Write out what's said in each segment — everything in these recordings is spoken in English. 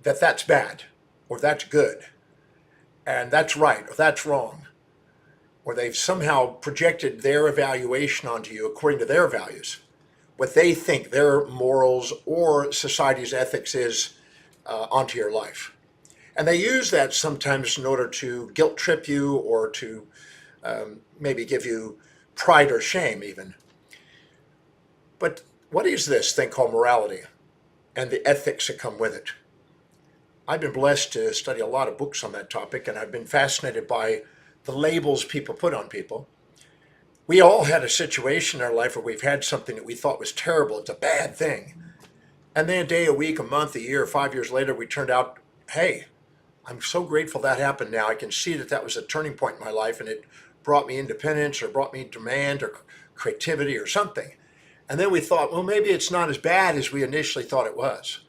that that's bad, or that's good, and that's right, or that's wrong, or they've somehow projected their evaluation onto you according to their values, what they think their morals or society's ethics is onto your life. And they use that sometimes in order to guilt trip you or to maybe give you pride or shame, even. But what is this thing called morality and the ethics that come with it? I've been blessed to study a lot of books on that topic, and I've been fascinated by the labels people put on people. We all had a situation in our life where we've had something that we thought was terrible. It's a bad thing. And then a day, a week, a month, a year, 5 years later, we turned out, hey, I'm so grateful that happened now. I can see that that was a turning point in my life, and it brought me independence or brought me demand or creativity or something. And then we thought, well, maybe it's not as bad as we initially thought it was.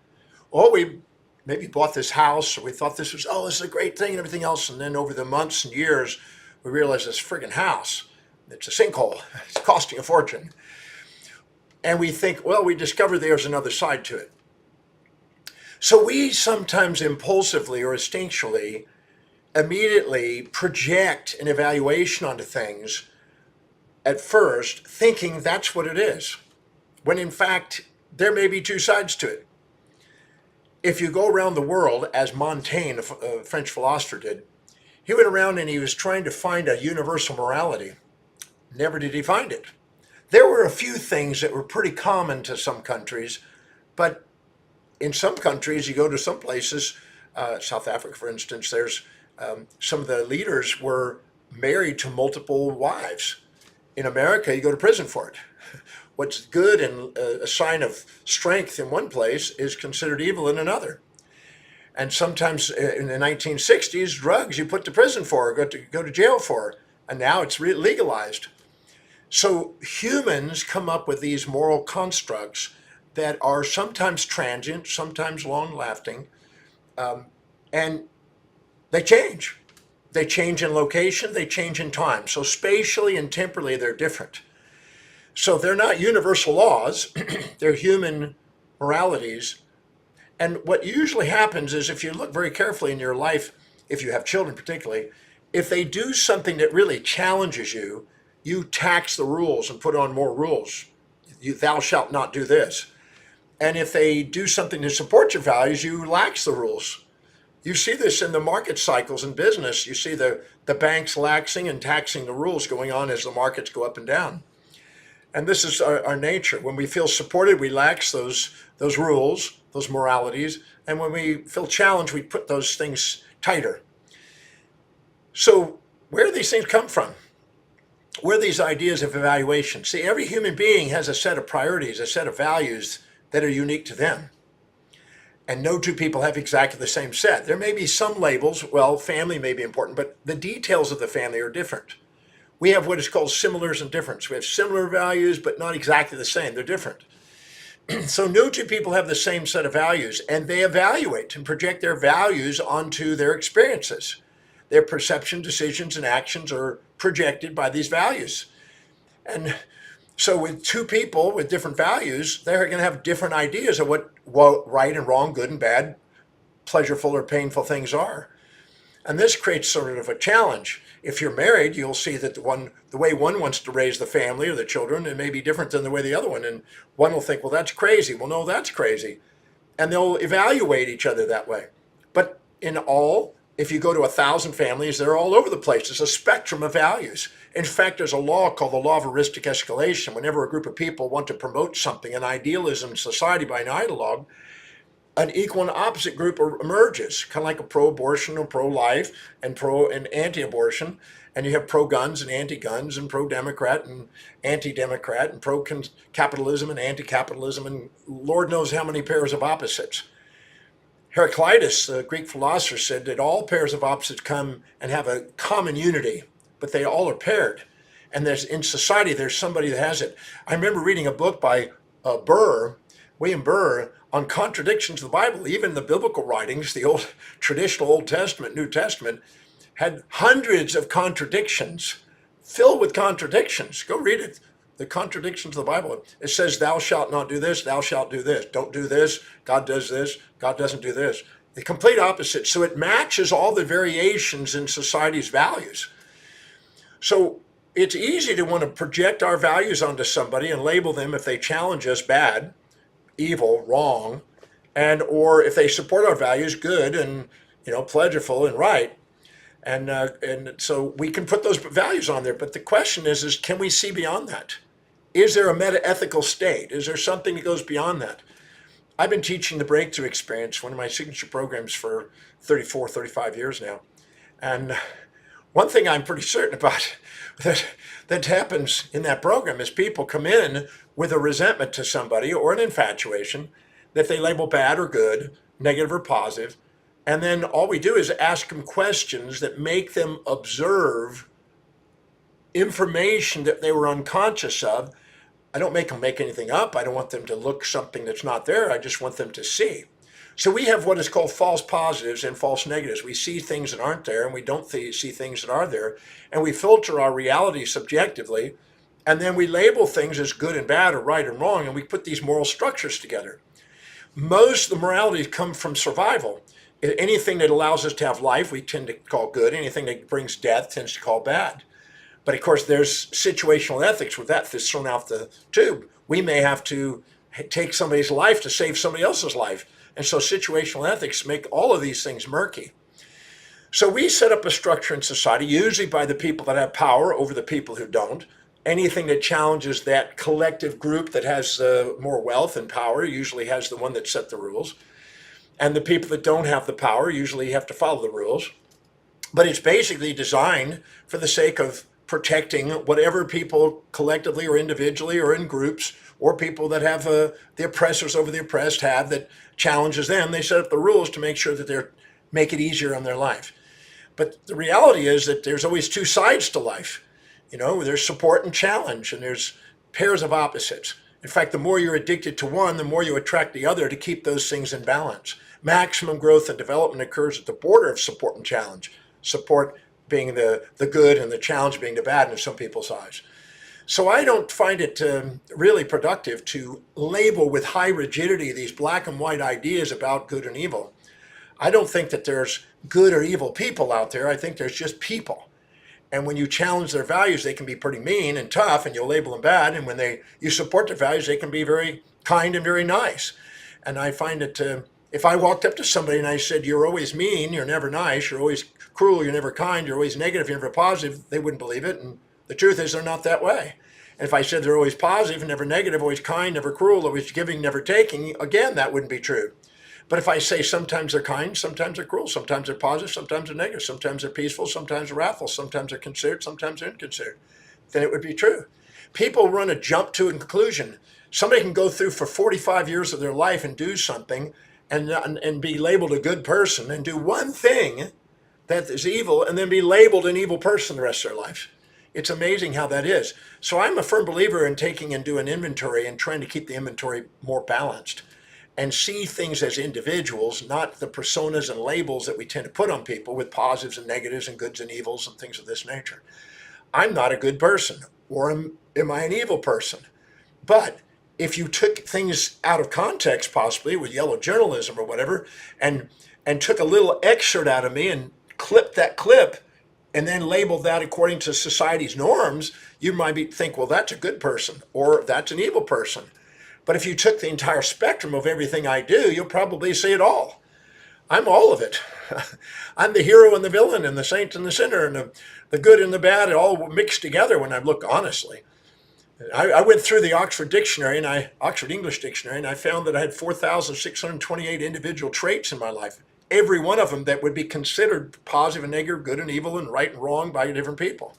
Or we maybe bought this house, or we thought this was, oh, this is a great thing and everything else. And then over the months and years, we realized this friggin' house, it's a sinkhole. It's costing a fortune. And we think, well, we discovered there's another side to it. So we sometimes impulsively or instinctually immediately project an evaluation onto things at first, thinking that's what it is, when in fact, there may be two sides to it. If you go around the world, as Montaigne, a French philosopher, did, he went around and he was trying to find a universal morality. Never did he find it. There were a few things that were pretty common to some countries, but in some countries, you go to some places, South Africa, for instance, there's some of the leaders were married to multiple wives. In America, you go to prison for it. What's good and a sign of strength in one place is considered evil in another. And sometimes in the 1960s, drugs you put to prison for, or go to jail for, and now it's legalized. So humans come up with these moral constructs that are sometimes transient, sometimes long-lasting, and they change. They change in location, they change in time. So spatially and temporally, they're different. So they're not universal laws, they're human moralities. And what usually happens is if you look very carefully in your life, if you have children particularly, if they do something that really challenges you, you tax the rules and put on more rules. Thou shalt not do this. And if they do something to support your values, you lax the rules. You see this in the market cycles in business. You see the banks laxing and taxing the rules going on as the markets go up and down. And this is our nature. When we feel supported, we lax those rules, those moralities. And when we feel challenged, we put those things tighter. So where do these things come from? Where are these ideas of evaluation? See, every human being has a set of priorities, a set of values that are unique to them. And no two people have exactly the same set. There may be some labels, well, family may be important, but the details of the family are different. We have what is called similars and difference. We have similar values, but not exactly the same. They're different. So no two people have the same set of values, and they evaluate and project their values onto their experiences. Their perception, decisions, and actions are projected by these values. And so with two people with different values, they're going to have different ideas of what right and wrong, good and bad, pleasurable or painful things are. And this creates sort of a challenge. If you're married, you'll see that the way one wants to raise the family or the children, it may be different than the way the other one. And one will think, well, that's crazy. Well, no, that's crazy. And they'll evaluate each other that way. But in all, if you go to 1,000 families, they're all over the place. There's a spectrum of values. In fact, there's a law called the law of heuristic escalation. Whenever a group of people want to promote something, an idealism in society by an ideologue, an equal and opposite group emerges, kind of like a pro-abortion or pro-life and pro and anti-abortion. And you have pro-guns and anti-guns and pro-democrat and anti-democrat and pro-capitalism and anti-capitalism and Lord knows how many pairs of opposites. Heraclitus, the Greek philosopher, said that all pairs of opposites come and have a common unity, but they all are paired. And in society, there's somebody that has it. I remember reading a book by William Burr, on contradictions of the Bible. Even the biblical writings, the old traditional Old Testament, New Testament, had hundreds of contradictions, filled with contradictions. Go read it. The contradictions of the Bible. It says, thou shalt not do this, thou shalt do this. Don't do this, God does this, God doesn't do this. The complete opposite. So it matches all the variations in society's values. So it's easy to want to project our values onto somebody and label them if they challenge us bad, evil, wrong, and or if they support our values, good and pleasureful and right. And so we can put those values on there. But the question is can we see beyond that? Is there a meta-ethical state? Is there something that goes beyond that? I've been teaching the breakthrough experience, one of my signature programs, for 34, 35 years now. And one thing I'm pretty certain about that happens in that program is people come in with a resentment to somebody or an infatuation that they label bad or good, negative or positive. And then all we do is ask them questions that make them observe information that they were unconscious of. I don't make them make anything up. I don't want them to look something that's not there. I just want them to see. So we have what is called false positives and false negatives. We see things that aren't there and we don't see things that are there. And we filter our reality subjectively. And then we label things as good and bad or right and wrong. And we put these moral structures together. Most of the moralities come from survival. Anything that allows us to have life, we tend to call good. Anything that brings death tends to call bad. But of course, there's situational ethics with that that's thrown out the tube. We may have to take somebody's life to save somebody else's life. And so situational ethics make all of these things murky. So we set up a structure in society, usually by the people that have power over the people who don't. Anything that challenges that collective group that has more wealth and power usually has the one that set the rules. And the people that don't have the power usually have to follow the rules. But it's basically designed for the sake of protecting whatever people collectively or individually or in groups or people that have the oppressors over the oppressed have that challenges them. They set up the rules to make sure that they make it easier on their life. But the reality is that there's always two sides to life. There's support and challenge, and there's pairs of opposites. In fact, the more you're addicted to one, the more you attract the other to keep those things in balance. Maximum growth and development occurs at the border of support and challenge. Support being the good and the challenge being the bad in some people's eyes. So I don't find it really productive to label with high rigidity these black and white ideas about good and evil. I don't think that there's good or evil people out there. I think there's just people. And when you challenge their values, they can be pretty mean and tough, and you'll label them bad. And when you support their values, they can be very kind and very nice. And I find that if I walked up to somebody and I said, you're always mean, you're never nice, you're always cruel, you're never kind, you're always negative, you're never positive, they wouldn't believe it. And the truth is they're not that way. And if I said they're always positive, never negative, always kind, never cruel, always giving, never taking, again, that wouldn't be true. But if I say sometimes they're kind, sometimes they're cruel, sometimes they're positive, sometimes they're negative, sometimes they're peaceful, sometimes they're wrathful, sometimes they're considered, sometimes they're inconsiderate, then it would be true. People run a jump to a conclusion. Somebody can go through for 45 years of their life and do something and be labeled a good person and do one thing that is evil and then be labeled an evil person the rest of their life. It's amazing how that is. So I'm a firm believer in taking and doing inventory and trying to keep the inventory more balanced and see things as individuals, not the personas and labels that we tend to put on people with positives and negatives and goods and evils and things of this nature. I'm not a good person, or am I an evil person? But if you took things out of context, possibly with yellow journalism or whatever, and took a little excerpt out of me and clipped that clip and then labeled that according to society's norms, you might think, well, that's a good person or that's an evil person. But if you took the entire spectrum of everything I do, you'll probably see it all. I'm all of it. I'm the hero and the villain and the saint and the sinner and the good and the bad, all mixed together when I look honestly. I went through the Oxford English Dictionary, and I found that I had 4,628 individual traits in my life. Every one of them that would be considered positive and negative, good and evil, and right and wrong by different people.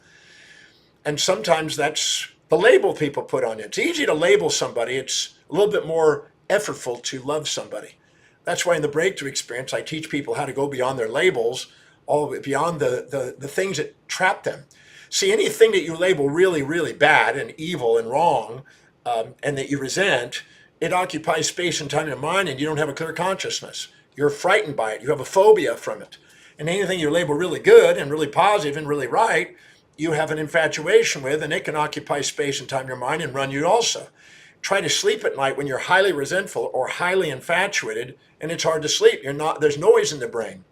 And sometimes that's the label people put on it. It's easy to label somebody. It's a little bit more effortful to love somebody. That's why in the breakthrough experience, I teach people how to go beyond their labels, all beyond the things that trap them. See, anything that you label really, really bad and evil and wrong, and that you resent, it occupies space and time in your mind, and you don't have a clear consciousness. You're frightened by it. You have a phobia from it. And anything you label really good and really positive and really right, you have an infatuation with, and it can occupy space and time in your mind and run you also. try to sleep at night when you're highly resentful or highly infatuated, and it's hard to sleep. There's noise in the brain.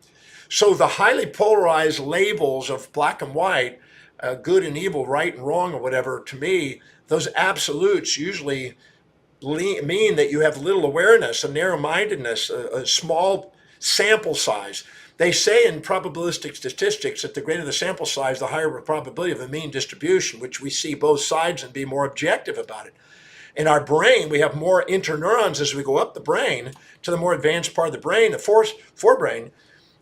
So the highly polarized labels of black and white, good and evil, right and wrong, or whatever, to me, those absolutes usually mean that you have little awareness, a narrow-mindedness, a small sample size. They say in probabilistic statistics that the greater the sample size, the higher the probability of a mean distribution, which we see both sides and be more objective about it. In our brain, we have more interneurons as we go up the brain to the more advanced part of the brain, the forebrain.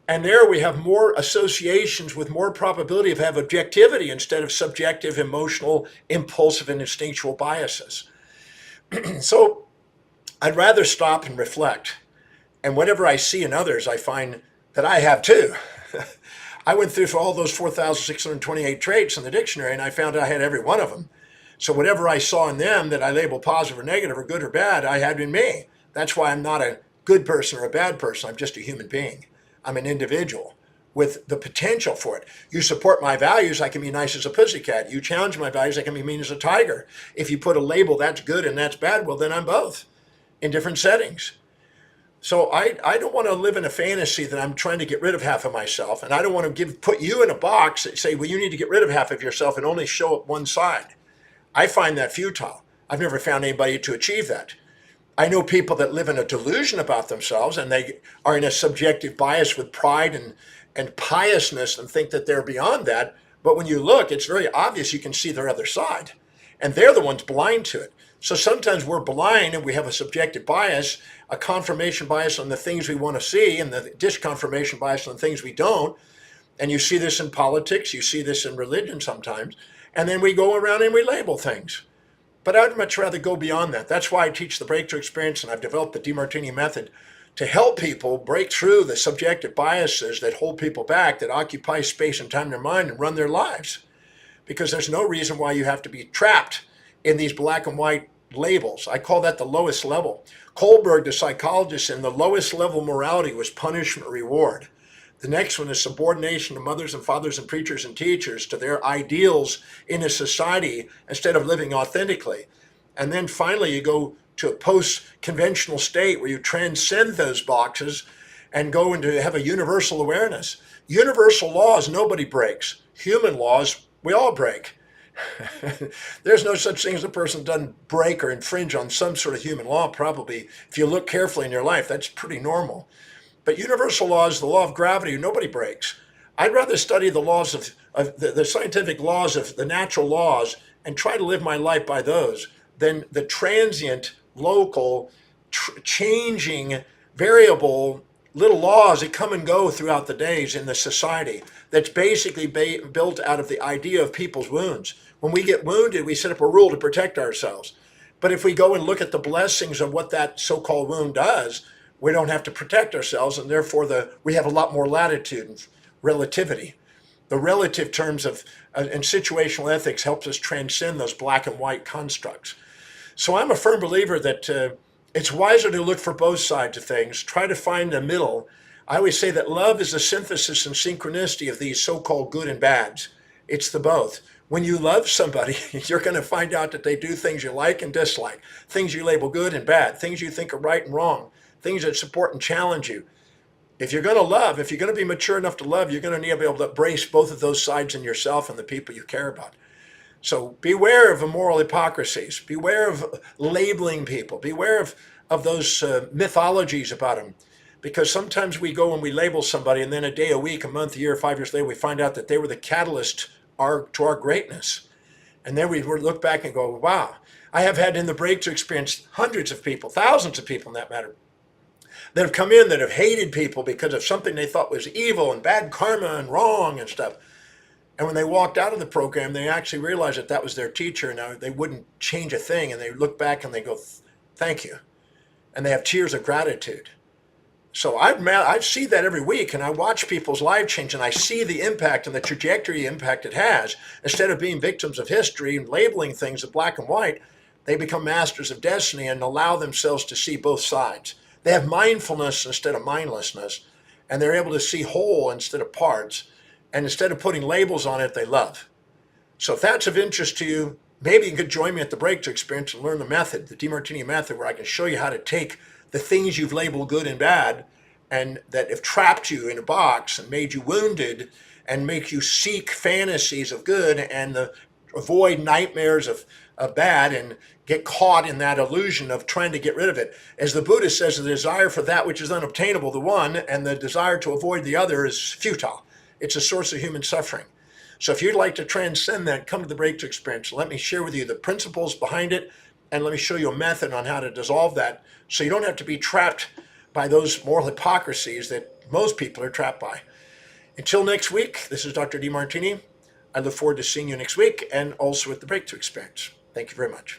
And there we have more associations with more probability of have objectivity instead of subjective, emotional, impulsive, and instinctual biases. So I'd rather stop and reflect. And whatever I see in others, I find that I have too. I went through all those 4,628 traits in the dictionary, and I found I had every one of them. So whatever I saw in them that I label positive or negative or good or bad, I had in me. That's why I'm not a good person or a bad person. I'm just a human being. I'm an individual with the potential for it. You support my values, I can be nice as a pussycat. You challenge my values, I can be mean as a tiger. If you put a label that's good and that's bad, well, then I'm both in different settings. So I don't want to live in a fantasy that I'm trying to get rid of half of myself. And I don't want to put you in a box that say, well, you need to get rid of half of yourself and only show up one side. I find that futile. I've never found anybody to achieve that. I know people that live in a delusion about themselves, and they are in a subjective bias with pride and piousness and think that they're beyond that. But when you look, it's very obvious you can see their other side. And they're the ones blind to it. So sometimes we're blind and we have a subjective bias, a confirmation bias on the things we want to see, and the disconfirmation bias on the things we don't. And you see this in politics, you see this in religion sometimes. And then we go around and we label things. But I'd much rather go beyond that. That's why I teach the breakthrough experience, and I've developed the Demartini method to help people break through the subjective biases that hold people back, that occupy space and time in their mind and run their lives. Because there's no reason why you have to be trapped in these black and white labels. I call that the lowest level. Kohlberg, the psychologist, in the lowest level morality was punishment reward. The next one is subordination to mothers and fathers and preachers and teachers to their ideals in a society instead of living authentically. And then finally you go to a post-conventional state where you transcend those boxes and go into have a universal awareness. Universal laws nobody breaks. Human laws we all break. There's no such thing as a person doesn't break or infringe on some sort of human law. Probably, if you look carefully in your life, that's pretty normal. But universal laws, the law of gravity, nobody breaks. I'd rather study the laws of the scientific laws of the natural laws and try to live my life by those than the transient, local, changing, variable little laws that come and go throughout the days in the society that's basically built out of the idea of people's wounds. When we get wounded, we set up a rule to protect ourselves. But if we go and look at the blessings of what that so-called wound does, we don't have to protect ourselves, and therefore we have a lot more latitude and relativity. The relative terms of and situational ethics helps us transcend those black and white constructs. So I'm a firm believer that it's wiser to look for both sides of things, try to find the middle. I always say that love is the synthesis and synchronicity of these so-called good and bads. It's the both. When you love somebody, you're going to find out that they do things you like and dislike, things you label good and bad, things you think are right and wrong, things that support and challenge you. If you're going to love, if you're going to be mature enough to love, you're going to need to be able to embrace both of those sides in yourself and the people you care about. So beware of immoral hypocrisies. Beware of labeling people. Beware of those mythologies about them. Because sometimes we go and we label somebody, and then a day, a week, a month, a year, 5 years later, we find out that they were the catalyst to our greatness. And then we look back and go, wow. I have had in the breakthrough experience hundreds of people, thousands of people in that matter, that have come in that have hated people because of something they thought was evil and bad karma and wrong and stuff. And when they walked out of the program, they actually realized that that was their teacher, and they wouldn't change a thing. And they look back and they go, thank you. And they have tears of gratitude. So I see that every week, and I watch people's lives change, and I see the impact and the trajectory impact it has. Instead of being victims of history and labeling things as black and white, they become masters of destiny and allow themselves to see both sides. They have mindfulness instead of mindlessness, and they're able to see whole instead of parts. And instead of putting labels on it, they love. So if that's of interest to you, maybe you could join me at the breakthrough experience and learn the method, the Demartini method, where I can show you how to take the things you've labeled good and bad and that have trapped you in a box and made you wounded and make you seek fantasies of good and avoid nightmares of bad and get caught in that illusion of trying to get rid of it. As the Buddha says, the desire for that which is unobtainable, the one, and the desire to avoid the other is futile. It's a source of human suffering. So if you'd like to transcend that, come to the breakthrough experience. Let me share with you the principles behind it, and let me show you a method on how to dissolve that so you don't have to be trapped by those moral hypocrisies that most people are trapped by. Until next week, this is Dr. Demartini. I look forward to seeing you next week and also at the breakthrough experience. Thank you very much.